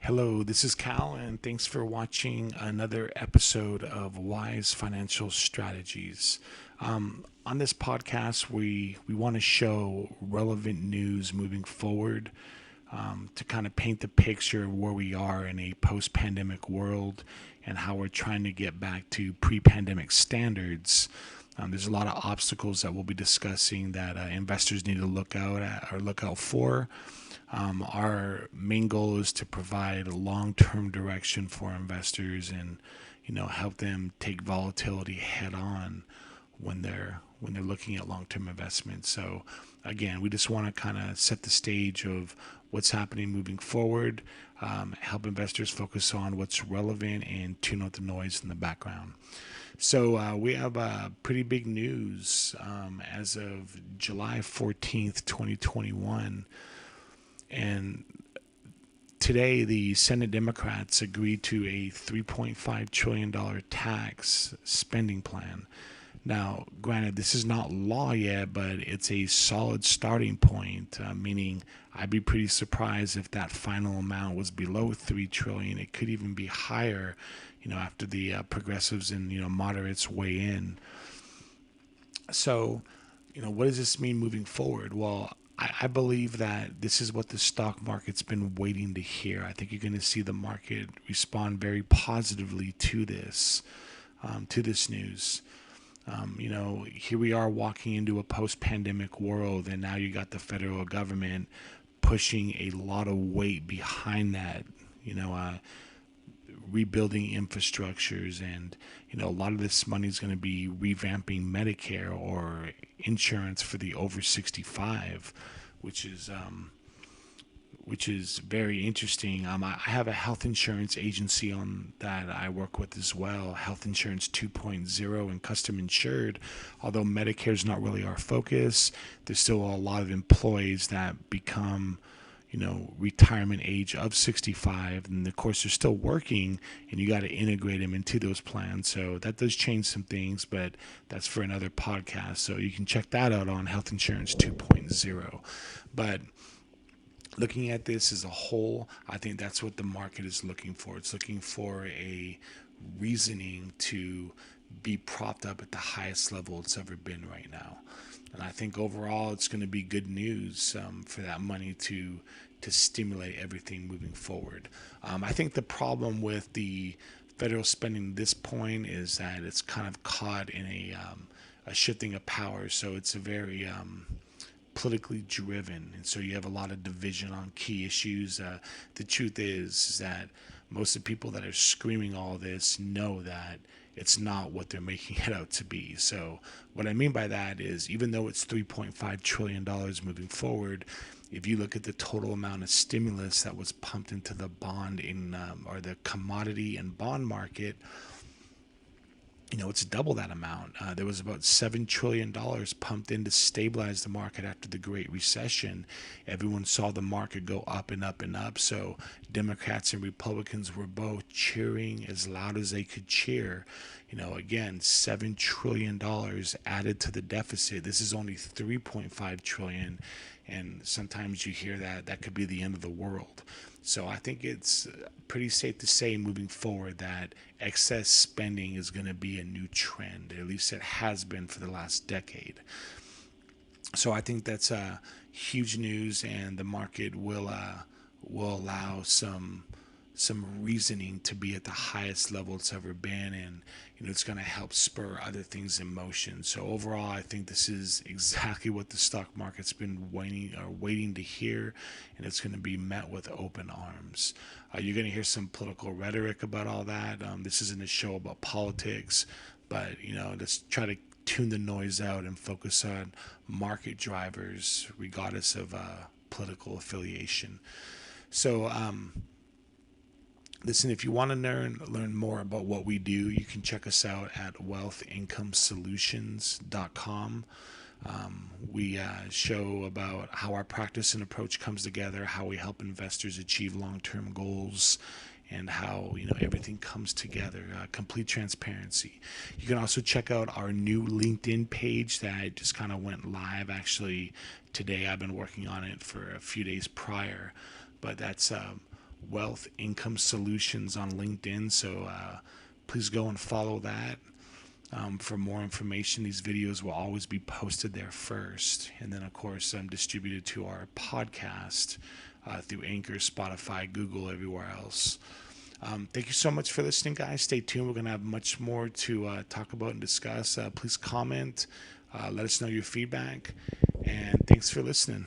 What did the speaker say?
Hello, this is Cal, and thanks for watching another episode of Wise Financial Strategies. On this podcast, we want to show relevant news moving forward to kind of paint the picture of where we are in a post pandemic world and how we're trying to get back to pre pandemic standards. There's a lot of obstacles that we'll be discussing that investors need to look out at or look out for. Our main goal is to provide a long-term direction for investors and, help them take volatility head on when they're looking at long-term investments. So again, we just want to kind of set the stage of what's happening moving forward, help investors focus on what's relevant and tune out the noise in the background. So we have pretty big news as of July 14th, 2021. And today, the Senate Democrats agreed to a $3.5 trillion tax spending plan. Now, granted, this is not law yet, but it's a solid starting point, meaning I'd be pretty surprised if that final amount was below $3 trillion. It could even be higher, after the progressives and, moderates weigh in. So, what does this mean moving forward? Well, I believe that this is what the stock market's been waiting to hear. I think you're going to see the market respond very positively to this news. Here we are walking into a post-pandemic world, and now you got the federal government pushing a lot of weight behind that. Rebuilding infrastructures, and a lot of this money is going to be revamping Medicare or insurance for the over 65, which is very interesting. I have a health insurance agency on that I work with as well, Health Insurance 2.0 and Custom Insured. Although Medicare is not really our focus, there's still a lot of employees that become retirement age of 65, and of course they're still working, and you got to integrate them into those plans. So that does change some things, but that's for another podcast. So you can check that out on Health Insurance 2.0. But looking at this as a whole, I think that's what the market is looking for. It's looking for a reasoning to be propped up at the highest level it's ever been right now. And I think overall it's going to be good news for that money to stimulate everything moving forward. I think the problem with the federal spending at this point is that it's kind of caught in a shifting of power. So it's a very politically driven, and so you have a lot of division on key issues. The truth is that most of the people that are screaming all this know that it's not what they're making it out to be. So what I mean by that is, even though it's $3.5 trillion moving forward, if you look at the total amount of stimulus that was pumped into the bond or the commodity and bond market, it's double that amount. There was about $7 trillion pumped in to stabilize the market after the Great Recession. Everyone saw the market go up and up and up. So Democrats and Republicans were both cheering as loud as they could cheer. Again, $7 trillion added to the deficit. This is only $3.5 trillion. And sometimes you hear that could be the end of the world. So I think it's pretty safe to say moving forward that excess spending is going to be a new trend. At least it has been for the last decade. So I think that's huge news, and the market will allow some reasoning to be at the highest level it's ever been, and it's going to help spur other things in motion. So overall, I think this is exactly what the stock market's been waiting to hear, and it's going to be met with open arms. You're going to hear some political rhetoric about all that. This isn't a show about politics, but let's try to tune the noise out and focus on market drivers regardless of political affiliation. So listen, if you want to learn more about what we do, you can check us out at wealthincomesolutions.com. We show about how our practice and approach comes together, how we help investors achieve long-term goals, and how everything comes together. Complete transparency. You can also check out our new LinkedIn page that just kind of went live actually today. I've been working on it for a few days prior, but that's Wealth Income Solutions on LinkedIn. So please go and follow that. For more information, these videos will always be posted there first. And then, of course, distributed to our podcast through Anchor, Spotify, Google, everywhere else. Thank you so much for listening, guys. Stay tuned. We're going to have much more to talk about and discuss. Please comment. Let us know your feedback. And thanks for listening.